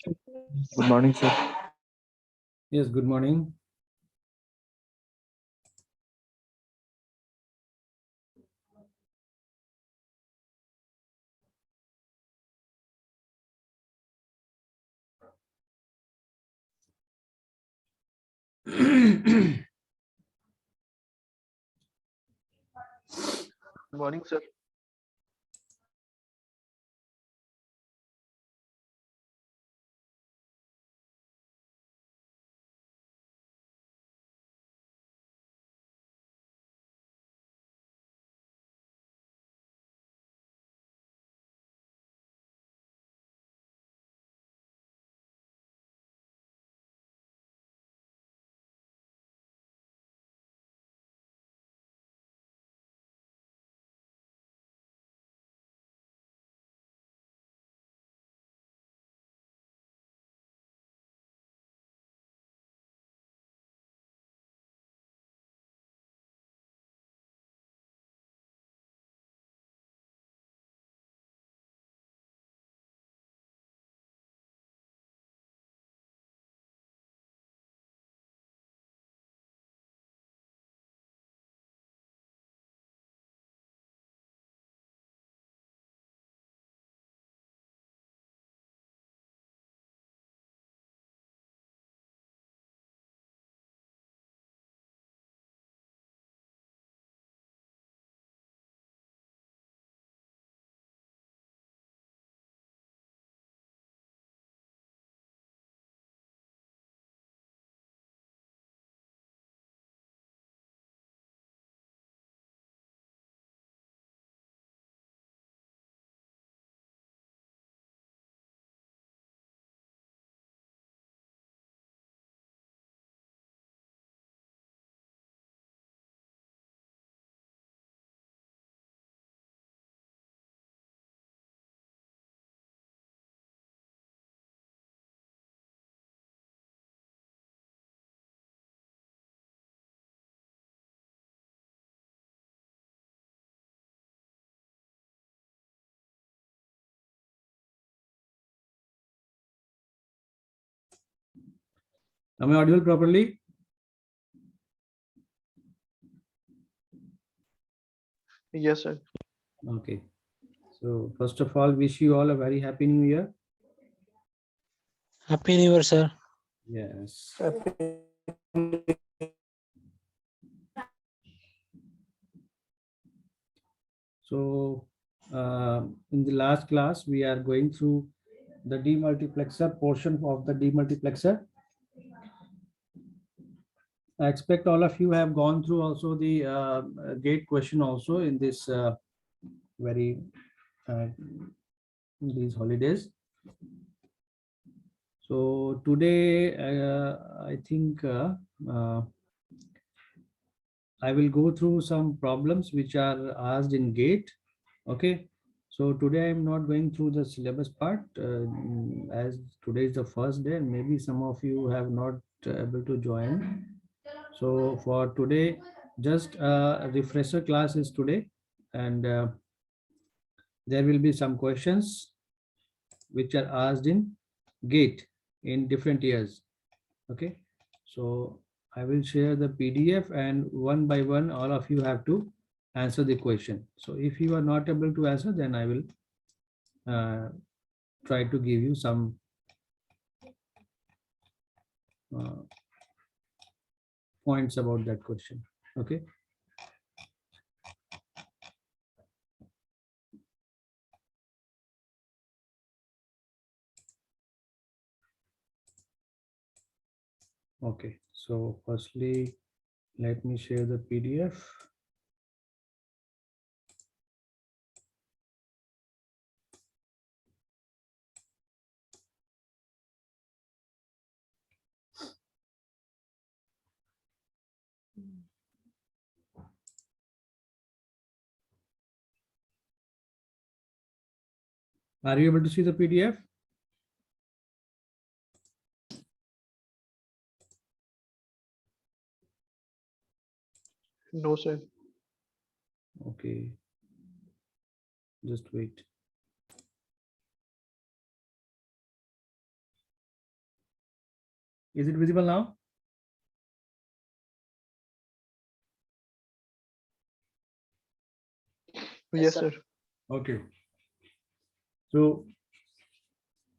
Good morning, sir. Yes, good morning. Good morning, sir. Am I audible properly? Yes, sir. Okay. So first of all, wish you all a very happy new year. Happy New Year, sir. Yes. So in the last class, we are going through the demultiplexer portion of the demultiplexer. I expect all of you have gone through also the gate question also in this very these holidays. So today, I think I will go through some problems which are asked in GATE. Okay. So today I'm not going through the syllabus part as today is the first day and maybe some of you have not able to join. So for today, just a refresher class is today, and there will be some questions which are asked in GATE in different years. Okay. So I will share the PDF and one by one, all of you have to answer the question. So if you are not able to answer, then I will try to give you some points about that question. Okay. Okay. So firstly, let me share the PDF. Are you able to see the PDF? No, sir. Okay. Just wait. Is it visible now? Yes, sir. Okay. So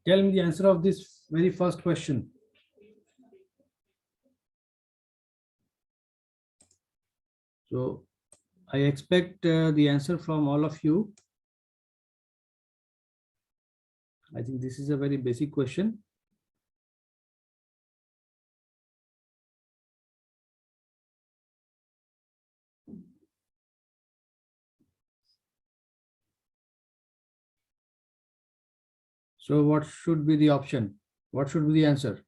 tell me the answer of this very first question. So I expect the answer from all of you. I think this is a very basic question. So what should be the option? What should be the answer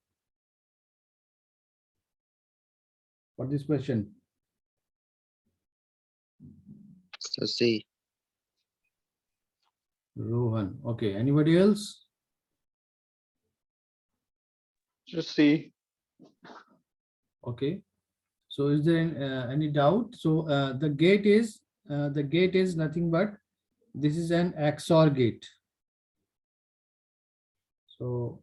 for this question? So C. Rohan. Okay. Anybody else? Just C. Okay. So is there any doubt? So the gate is nothing but this is an XOR gate. So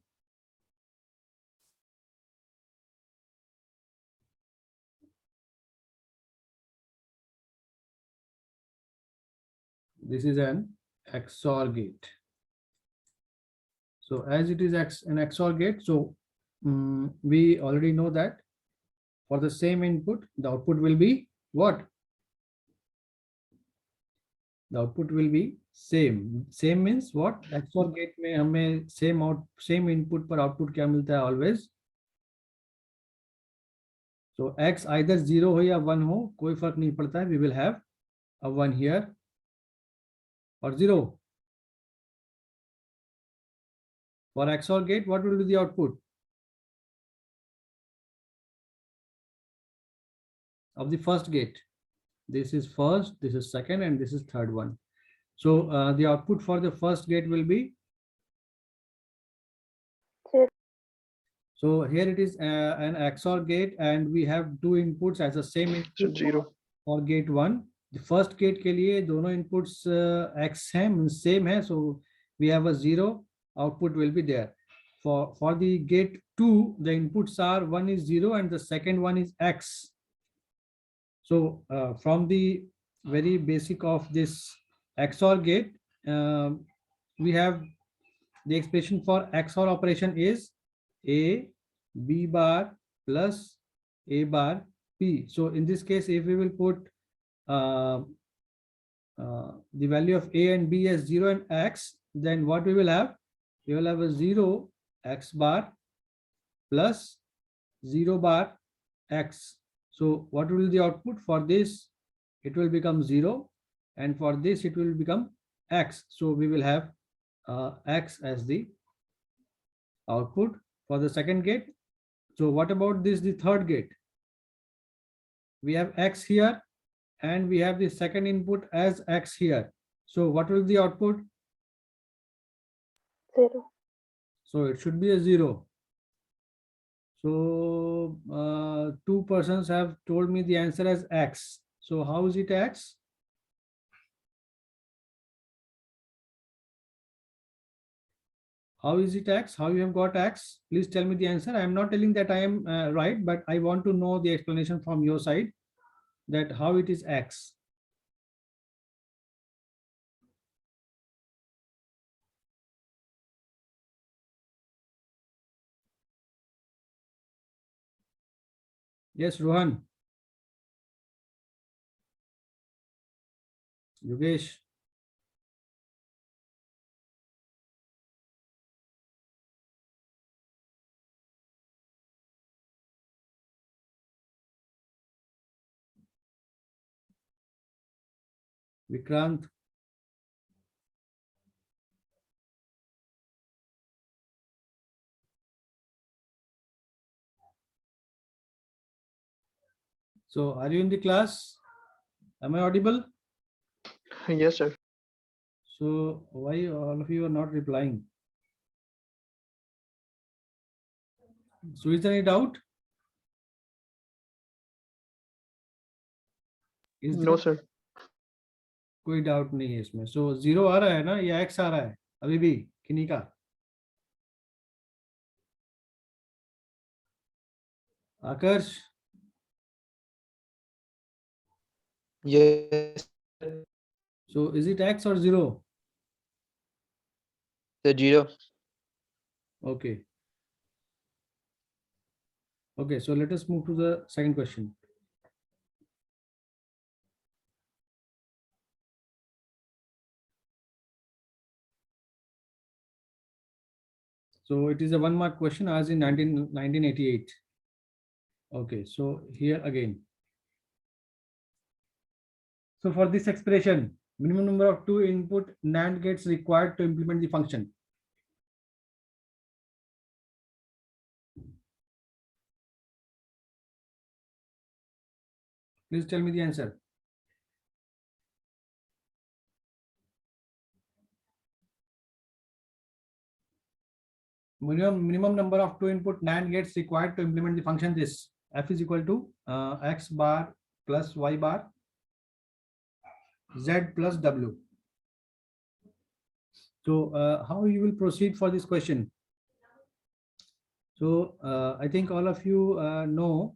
this is an XOR gate. So as it is an XOR gate, so we already know that for the same input, the output will be what? The output will be same. Same means what? XOR gate में हमें same input पर output क्या मिलता है always? So X either 0 हो या 1 हो, कोई फर्क नहीं पड़ता है. We will have a 1 here or 0. For XOR gate, what will be the output of the first gate? This is first, this is second, and this is third one. So the output for the first gate will be 0. So here it is an XOR gate, and we have two inputs as the same So input 0. for gate 1. The first gate के लिए दोनों inputs X हैं, same है, so we have a 0. Output will be there. For the gate 2, the inputs are one is 0 and the second one is X. So from the very basic of this XOR gate, we have the expression for XOR operation is A B bar plus A bar P. So in this case, if we will put the value of A and B as 0 and X, then what we will have? We will have a 0 X bar plus 0 bar X. So what will be the output for this? It will become 0, and for this it will become X. So we will have X as the output for the second gate. So what about this, the third gate? We have X here and we have the second input as X here. So what will be the output? 0. So it should be a 0. So two persons have told me the answer as X. So how is it X? How is it X? How you have got X? Please tell me the answer. I am not telling that I am right, but I want to know the explanation from your side that how it is X. Yes, Rohan. Yogesh. Vikrant. So are you in the class? Am I audible? Yes, sir. So why all of you are not replying? So is there any doubt? Is No, there sir. कोई doubt नहीं है इसमें. So 0 आ रहा है ना या X आ रहा है अभी भी किन्हीं का? Akash, Yes, so is it X or 0? the 0. Okay. Okay, so let us move to the second question. So it is a 1 mark question as in 1988. Okay, so here again. So for this expression, minimum number of 2 input NAND gates required to implement the function. Please tell me the answer. Minimum number of 2 input NAND gates required to implement the function this. F is equal to X bar plus Y bar Z plus W. So how you will proceed for this question? So I think all of you know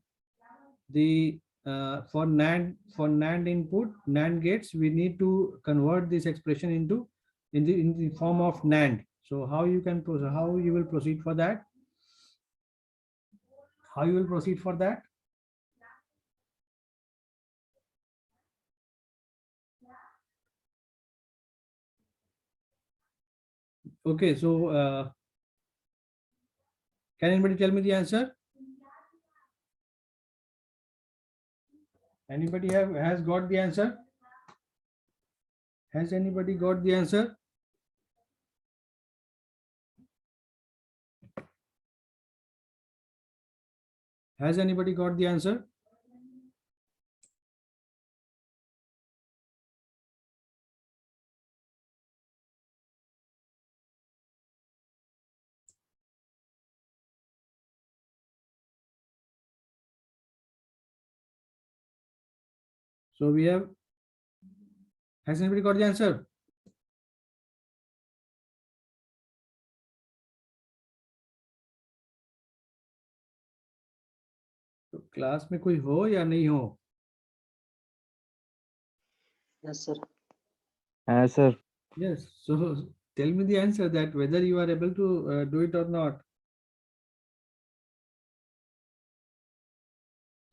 the for NAND input NAND gates, we need to convert this expression into in the form of NAND. So how you will proceed for that? How you will proceed for that? Okay, so can anybody tell me the answer? Anybody has got the answer? Has anybody got the answer? Has anybody got the answer? So we have, has anybody got the answer? तो class में कोई हो या नहीं हो? Yes, sir. Sir. Yes. So tell me the answer that whether you are able to do it or not.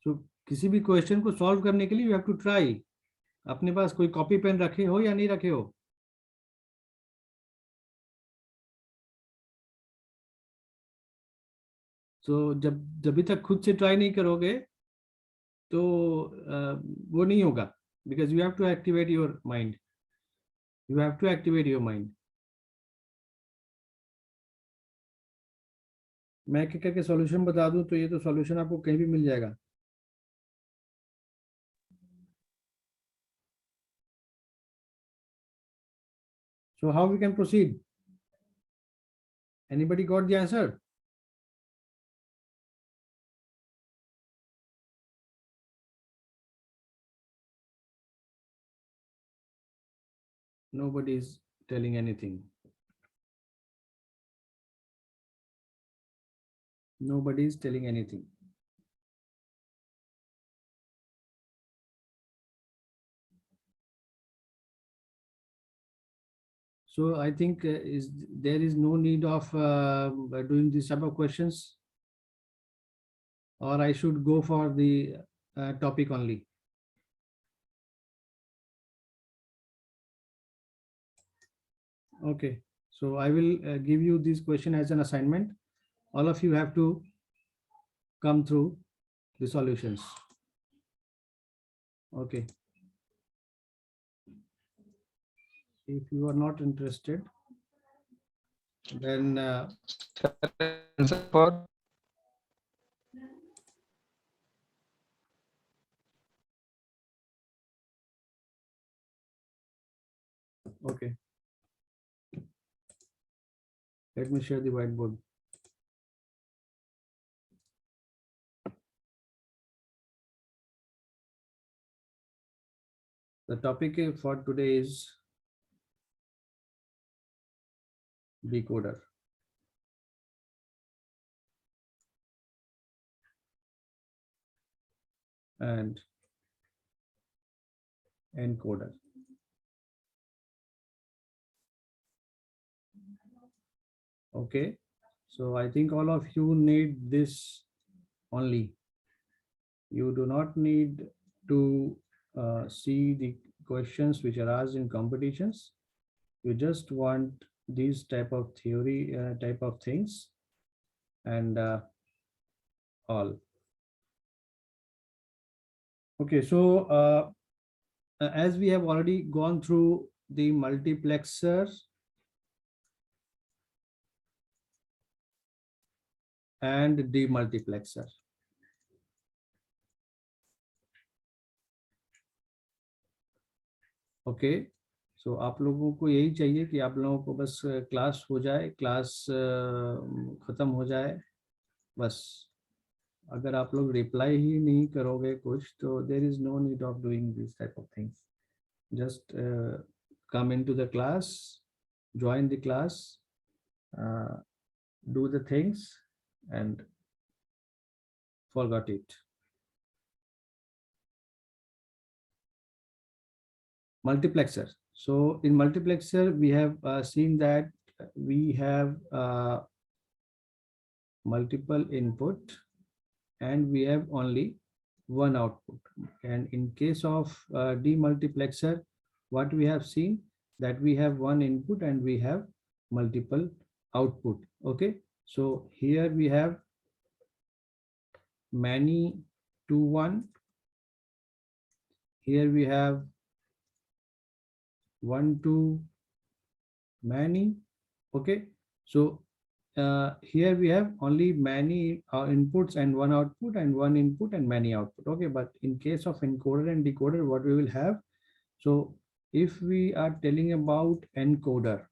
So किसी भी question को सॉल्व करने के लिए यू हैव टू ट्राई. अपने पास कोई कॉपी पेन रखे हो या नहीं रखे हो? तो जब तक खुद से ट्राई नहीं करोगे तो वो नहीं होगा. Because you have to activate your mind. You have to activate your mind. मैं एक करके सॉल्यूशन बता दूं तो ये तो सॉल्यूशन आपको कहीं भी मिल जाएगा. So how we can proceed? Anybody got the answer? Nobody is telling anything. Nobody is telling anything. So I think there is no need of doing this type of questions, or I should go for the topic only. Okay, so I will give you this question as an assignment. All of you have to come through the solutions. Okay. If you are not interested, then Answer for okay. Let me share the whiteboard. The topic for today is decoder. and encoder. Okay, so I think all of you need this only. You do not need to see the questions which are asked in competitions. You just want these type of theory type of things and all. Okay, so as we have already gone through the multiplexer and demultiplexer. Okay, so आप लोगों को यही चाहिए कि आप लोगों को बस क्लास हो जाए, क्लास ख़त्म हो जाए बस. अगर आप लोग रिप्लाई ही नहीं करोगे कुछ, तो there is no need of doing this type of things. Just come into the class, join the class, do the things and forgot it. Multiplexer. So in multiplexer we have seen that we have multiple input and we have only one output. And in case of demultiplexer, what we have seen that we have one input and we have multiple output. Okay, so here we have many to one. Here we have one to many. Okay, so here we have only many inputs and one output, and one input and many output. Okay, but in case of encoder and decoder, what we will have, so if we are telling about encoder,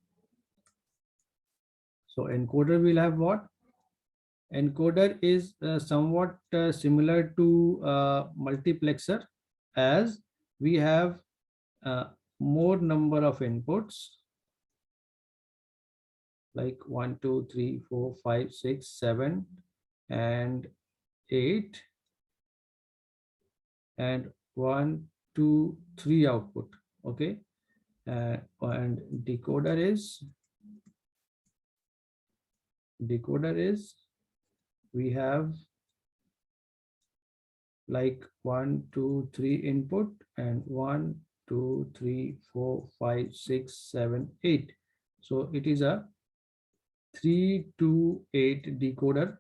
so encoder will have what? Encoder is somewhat similar to multiplexer, as we have more number of inputs, like 1 2 3 4 5 6 7 and 8, and 1 2 3 output. Okay, and decoder is we have like 1 2 3 input and 1 2 3 4 5 6 7 8. So it is a 3 to 8 decoder,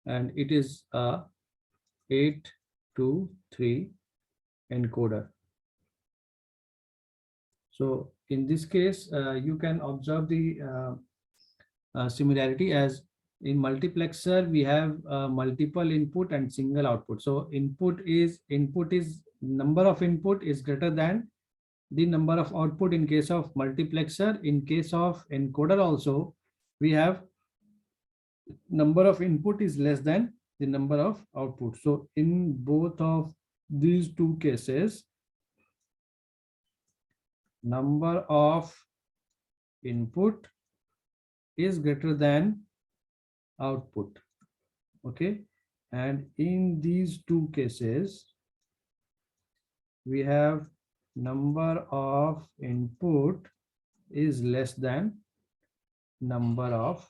and it is a 8 to 3 encoder. So in this case you can observe the similarity, as in multiplexer we have multiple input and single output. So input is number of input is greater than the number of output in case of multiplexer. In case of encoder also we have number of input is less than the number of output. So in both of these two cases, number of input is greater than output. Okay, and in these two cases we have number of input is less than number of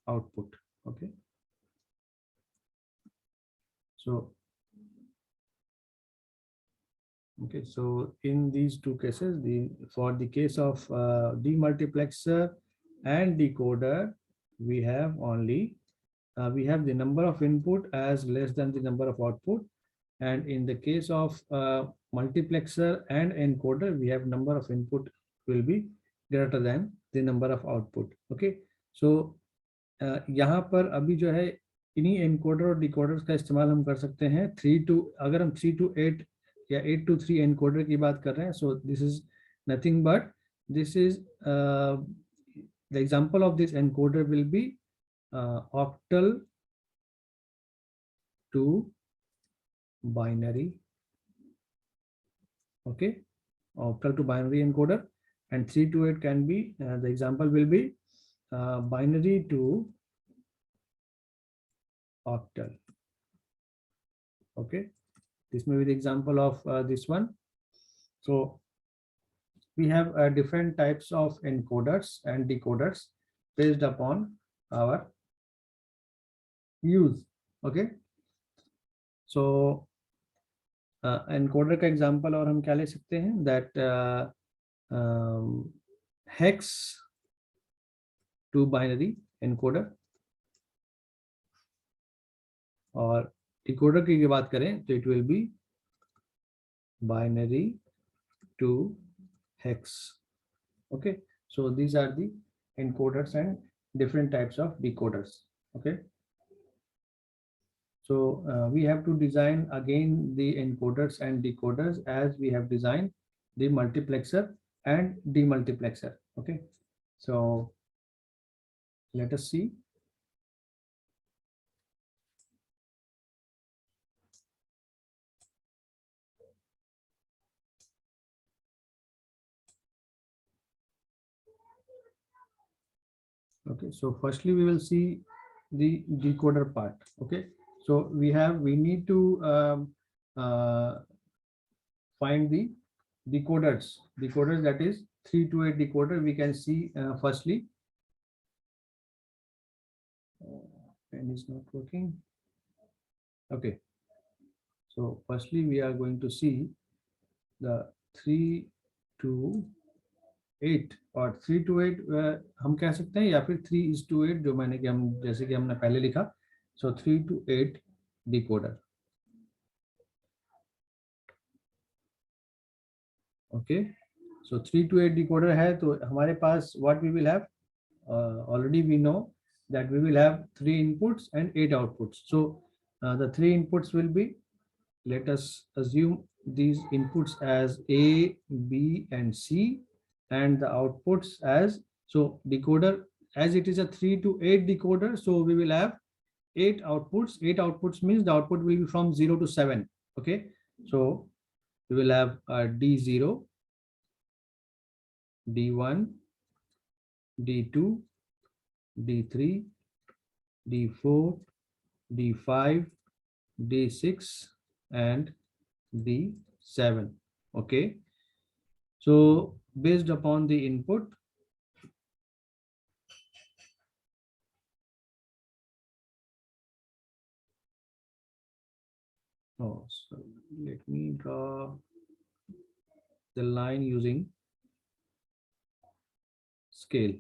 output. Okay, so in these two cases, for the case of demultiplexer and decoder, we have only we have the number of input as less than the number of output, and in the case of multiplexer and encoder, we have number of input will be greater than the number of output. Okay, so यहाँ पर अभी जो है इन्हीं encoder और decoder का इस्तेमाल हम कर सकते हैं 3 to, अगर हम 3 to 8 या 8 to 3 एनकोडर की बात कर रहे हैं. So this is nothing but this is the example of this encoder will be octal to binary. Okay, octal to binary encoder, and 3 to 8 can be the example will be binary to octal. Okay, this may be the example of this one. So we have different types of encoders and decoders based upon our use. Okay, so encoder का example और हम क्या ले सकते हैं, that hex to binary encoder, और decoder की बात करें तो it will be binary to hex. Okay, so these are the encoders and different types of decoders. Okay, so we have to design again the encoders and decoders as we have designed the multiplexer and demultiplexer. Okay, so let us see. Okay, so firstly we will see the decoder part. Okay, so we need to find the decoders, that is 3 to 8 decoder. We can see firstly, pen is not working. Okay, so firstly we are going to see the 3 to 8 और 3 to 8 हम कह सकते हैं, या फिर 3:8 जो मैंने कि हम जैसे कि हमने पहले लिखा. So 3 to 8 decoder. Okay, so 3 to 8 decoder है तो हमारे पास what we will have, already we know that we will have 3 inputs and 8 outputs. So the 3 inputs will be, let us assume these inputs as A, B and C, and the outputs as, so decoder, as it is a 3 to 8 decoder, so we will have 8 outputs. 8 outputs means the output will be from 0 to 7. Okay, so we will have D0, D1, D2, D3, D4, D5, D6 and D7. Okay, so based upon the input, oh, so let me draw the line using scale.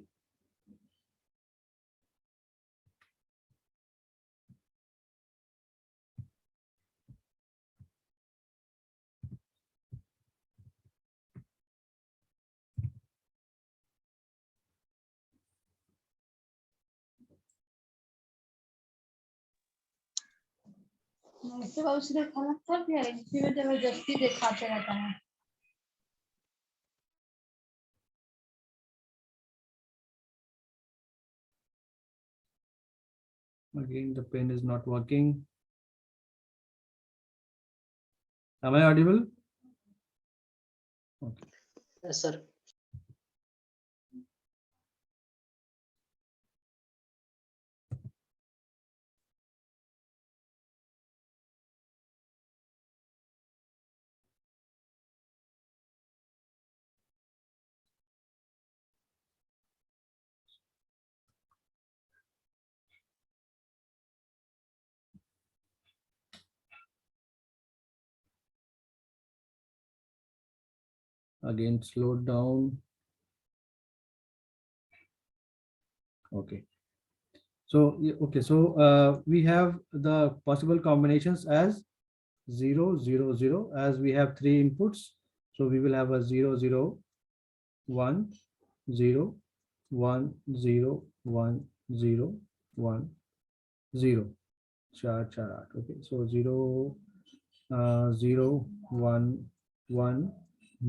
इससे बहुत सीधे खाना कर दिया है, इसी में जबरदस्ती दिखाते रहता है. Again, the pen is not working. Am I audible? Okay. Yes, sir. Again, slow down. Okay. So okay, so we have the possible combinations as 0, 0, 0, as we have 3 inputs. So we will have a 0, 0, 1, 0, 1, 0, 1, 0, 1, 0. 4, 4, 8. Okay, so 0, 0, 1, 1,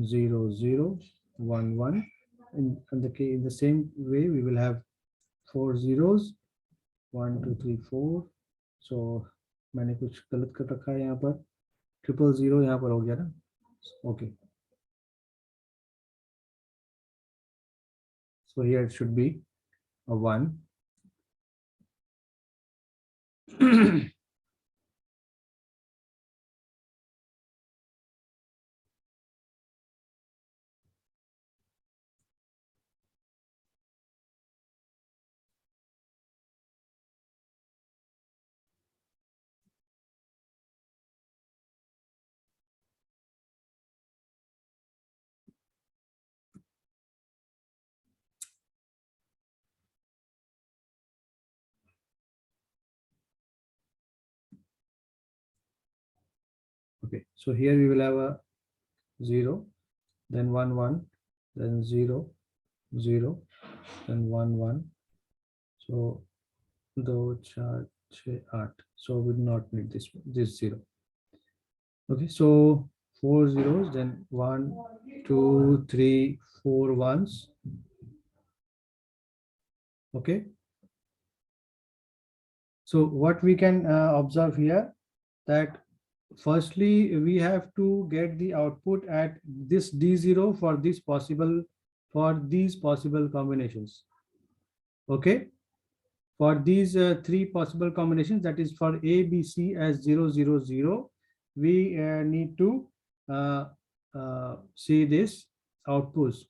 0, 0, 1, 1. In the same way, we will have 4 zeros, 1, 2, 3, 4. So मैंने कुछ गलत कर रखा है यहाँ पर, 000 यहाँ पर हो गया ना. Okay, so here it should be a 1. Okay, so here we will have a 0, then 1 1, then 0 0, then 1 1. So do 4 6 8. So we do not need this 0. Okay, so 4 zeros, then 1 2 3 4 ones. Okay, so what we can observe here, that firstly we have to get the output at this D0 for these possible combinations. Okay, for these three possible combinations, that is for A, B, C as 0 0 0, we need to see these outputs.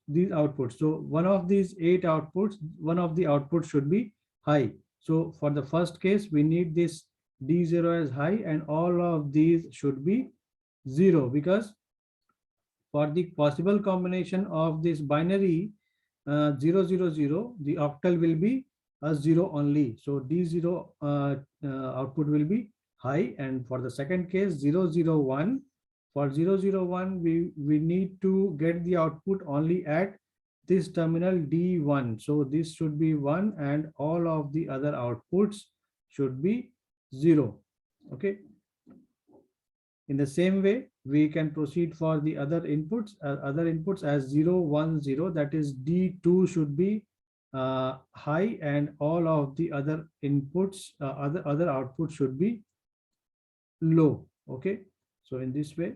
So one of these 8 outputs, one of the outputs should be high. So for the first case, we need this D0 as high, and all of these should be 0, because for the possible combination of this binary 0 0 0, the octal will be a 0 only. So D0 output will be high. And for the second case, 0 0 1, for 0 0 1, we need to get the output only at this terminal D1. So this should be 1, and all of the other outputs should be 0. Okay. In the same way, we can proceed for the other inputs as 0 1 0, that is D2 should be high, and all of the other inputs, other outputs should be low. Okay, so in this way.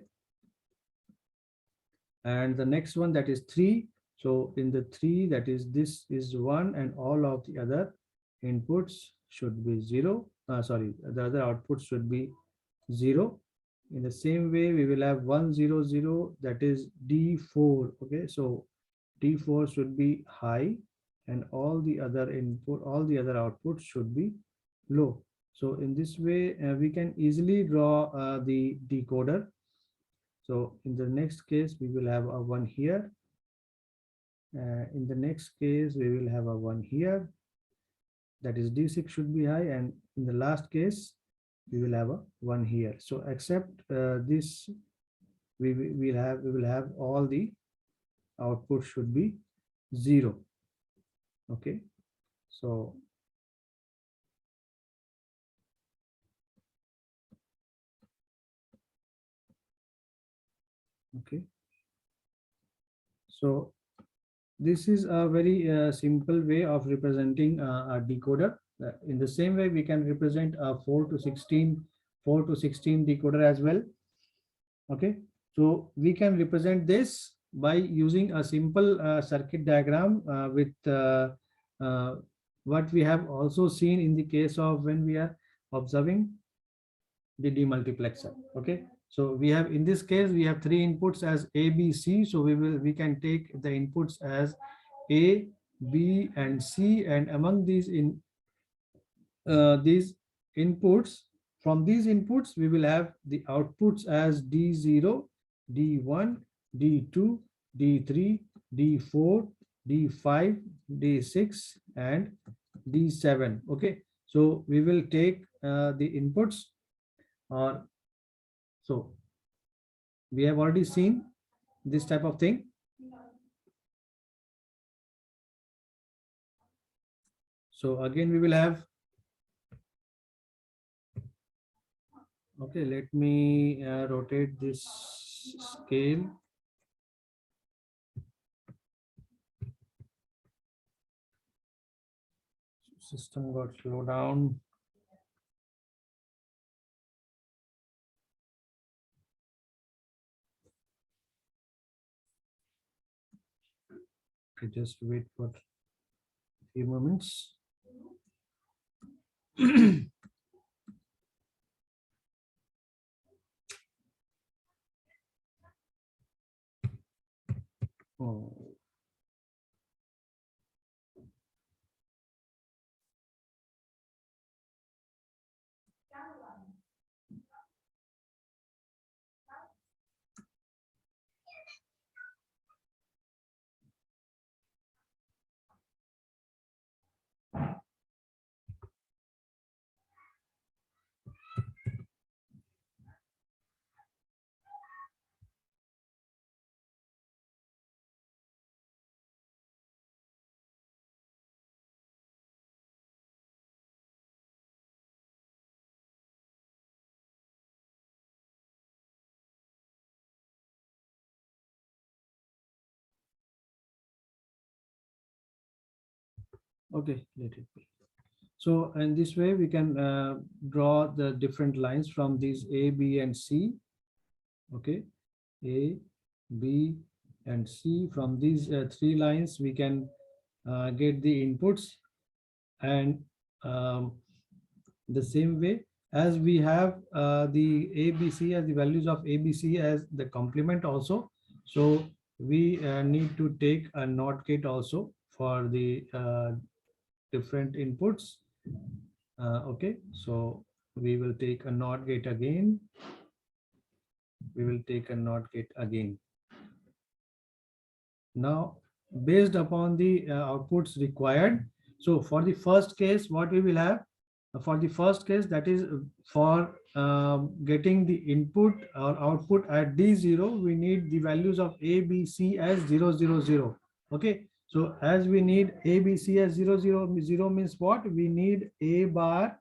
And the next one, that is 3. So in the 3, that is this is 1, and all of the other inputs should be 0. Sorry, the other outputs should be 0. In the same way, we will have 1 0 0, that is D4. Okay, so D4 should be high, and all the other outputs should be low. So in this way, we can easily draw the decoder. So in the next case, we will have a 1 here. In the next case, we will have a 1 here. That is D6 should be high, and in the last case, we will have a 1 here. So except this, we will have all the output should be 0. Okay, so okay, so this is a very simple way of representing a decoder. In the same way, we can represent a 4 to 16 decoder as well. Okay, so we can represent this by using a simple circuit diagram with what we have also seen in the case of when we are observing the demultiplexer. Okay, so we have, in this case, we have 3 inputs as A, B, C. So we can take the inputs as A, B, and C, and among these inputs, from these inputs, we will have the outputs as D0, D1, D2, D3, D4, D5, D6, and D7. Okay, so we will take the inputs, or so we have already seen this type of thing. So again, we will have, okay, let me rotate this scale. System got slow down. Okay, just wait for a few moments. Oh. Okay, let it be. So in this way, we can draw the different lines from these A, B, and C. Okay, A, B, and C. From these three lines, we can get the inputs, and the same way as we have the ABC as the values of ABC as the complement also. So we need to take a NOT gate also for the different inputs. Okay, so we will take a NOT gate again. We will take a NOT gate again. Now, based upon the outputs required, so for the first case, what we will have, for the first case, that is for getting the input or output at D0, we need the values of A, B, C as 0, 0, 0. Okay, so as we need A, B, C as 0, 0, 0 means what? We need A bar,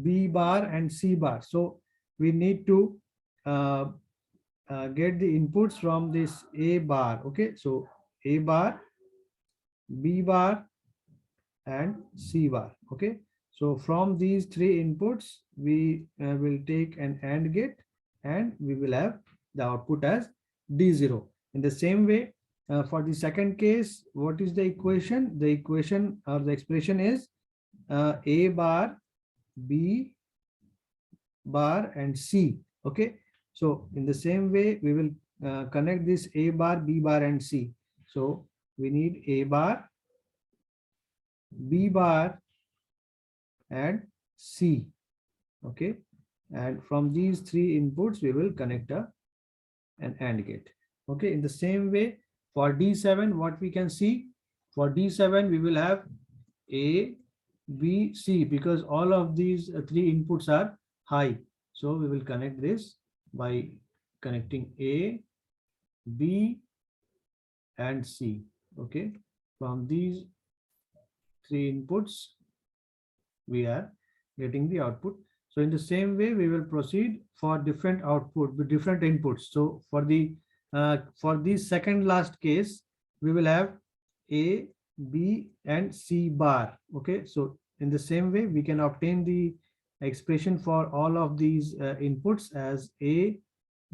B bar, and C bar. So we need to get the inputs from this A bar. Okay, so A bar, B bar, and C bar. Okay, so from these three inputs, we will take an AND gate, and we will have the output as D0. In the same way, for the second case, what is the equation? The equation or the expression is A bar, B bar, and C. Okay, so in the same way, we will connect this A bar, B bar, and C. So we need A bar, B bar, and C. Okay, and from these three inputs, we will connect an AND gate. Okay, in the same way, for D7, what we can see, for D7, we will have A, B, C, because all of these three inputs are high. So we will connect this by connecting A, B, and C. Okay, from these three inputs, we are getting the output. So in the same way, we will proceed for different output with different inputs. So for the second last case, we will have A, B, and C bar. Okay, so in the same way, we can obtain the expression for all of these inputs as A,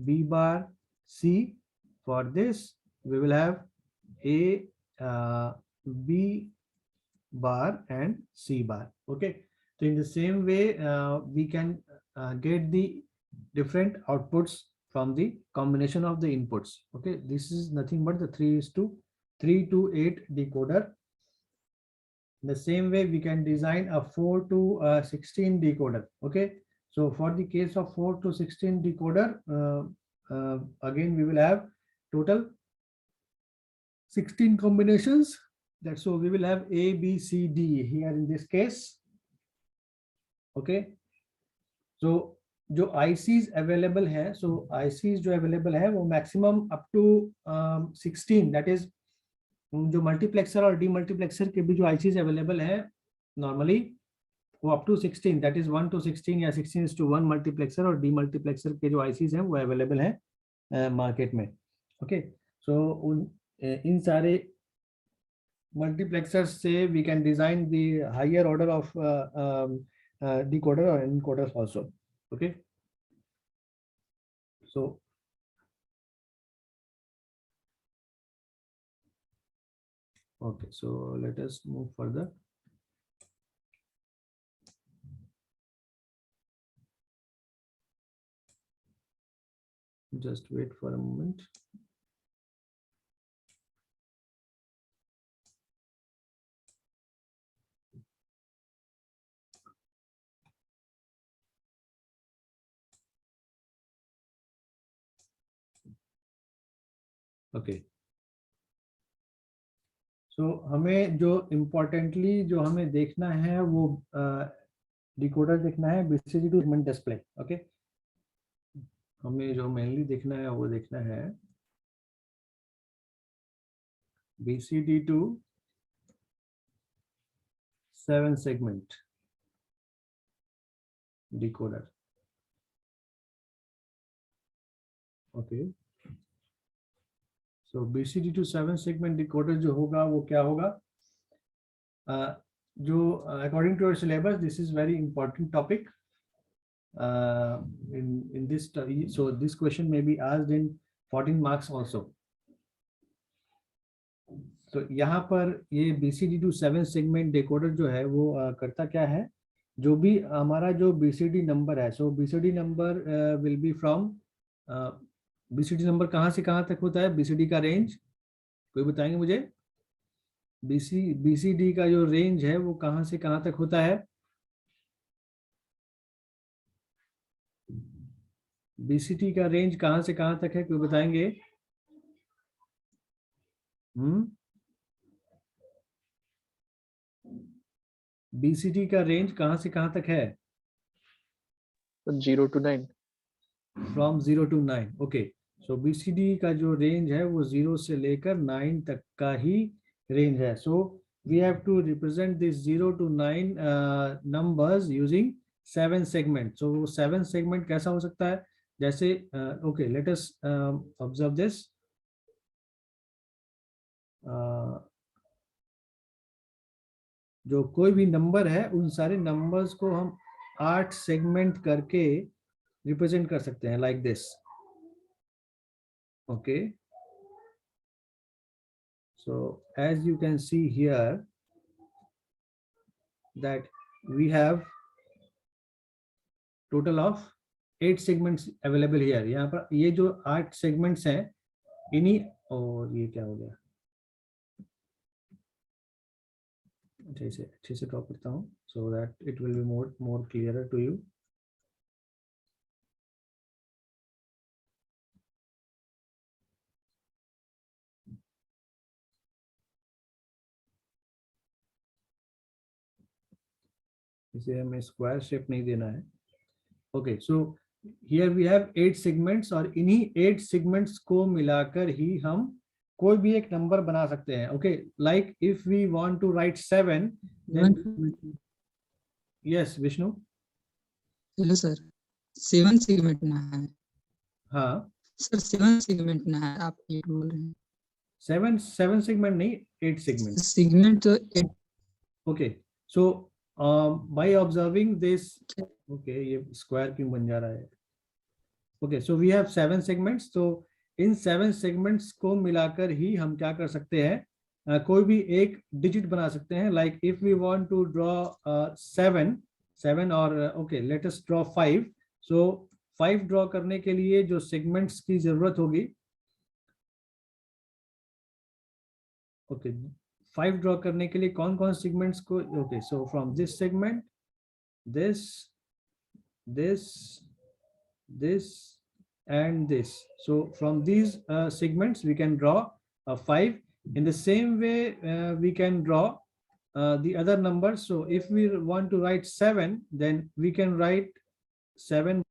B bar, C. For this, we will have A, B bar, and C bar. Okay, so in the same way, we can get the different outputs from the combination of the inputs. Okay, this is nothing but the 3:3 to 8 decoder. In the same way, we can design a 4 to 16 decoder. Okay, so for the case of 4 to 16 decoder, again we will have total 16 combinations. That's so we will have A, B, C, D here in this case. Okay, so जो ICs available है, so ICs जो available है वो maximum up to 16, that is जो multiplexer और demultiplexer के भी जो ICs अवेलेबल है नॉर्मली वो up to 16, that is 1 to 16 या 16:1 मल्टीप्लेक्सर और डीमल्टीप्लेक्सर के जो ICs हैं वो अवेलेबल है मार्केट में. ओके, सो इन सारे मल्टीप्लेक्सर्स से we can design the higher order of decoder or encoders also. Okay, so okay, so let us move further. Just wait for a moment. Okay, so हमें जो importantly जो हमें देखना है वो डिकोडर देखना है BCD to segment display. Okay, हमें जो मेनली देखना है वो देखना है BCD to 7 segment decoder. Okay, so BCD to 7 segment decoder जो होगा वो क्या होगा, जो according to your syllabus, this is very important topic. In this, so this question may be asked in 14 marks also. तो यहाँ पर ये BCD to 7 segment decoder जो है वो करता क्या है, जो भी हमारा जो BCD नंबर है, so BCD number will be from BCD number कहाँ से कहाँ तक होता है, BCD का रेंज कोई बताएंगे मुझे? BCD का जो रेंज है वो कहाँ से कहाँ तक होता है? BCD का रेंज कहाँ से कहाँ तक है, कोई बताएंगे? BCD का रेंज कहाँ से कहाँ तक है? 0 to 9. From 0 to 9. Okay, so BCD का जो रेंज है वो 0 से लेकर 9 तक का ही रेंज है. So we have to represent this 0 to 9 numbers using 7 segment. So 7 segment कैसा हो सकता है, जैसे okay, let us observe this. जो कोई भी नंबर है उन सारे नंबर्स को हम 8 सेगमेंट करके रिप्रेजेंट कर सकते हैं, like this. Okay, so as you can see here that we have total of 8 segments available here. यहाँ पर ये जो 8 segments हैं इन्हीं, और ये क्या हो गया, अच्छे से ड्रॉ करता हूँ so that it will be more clearer to you. इसे हमें स्क्वायर शेप नहीं देना है. Okay, so here we have 8 segments और इन्हीं 8 सेगमेंट्स को मिलाकर ही हम कोई भी एक नंबर बना सकते हैं. Okay, like if we want to write 7, then yes Vishnu. Hello sir, 7 segment ना है. हाँ सर 7 सेगमेंट ना है, आप ये बोल रहे हैं. 7 सेगमेंट नहीं, 8 सेगमेंट. सेगमेंट तो 8. Okay, so by observing this, okay ये स्क्वायर क्यों बन जा रहा है. Okay, so we have 7 segments. तो इन 7 सेगमेंट्स को मिलाकर ही हम क्या कर सकते हैं, कोई भी एक डिजिट बना सकते हैं. Like if we want to draw 7 और ओके लेट अस ड्रॉ 5. सो 5 ड्रॉ करने के लिए जो सेगमेंट्स की जरूरत होगी, ओके 5 ड्रॉ करने के लिए कौन कौन सेगमेंट्स को, okay so from this segment, this and this. So from these segments we can draw a 5. In the same way we can draw the other numbers. So if we want to write 7, then we can write 7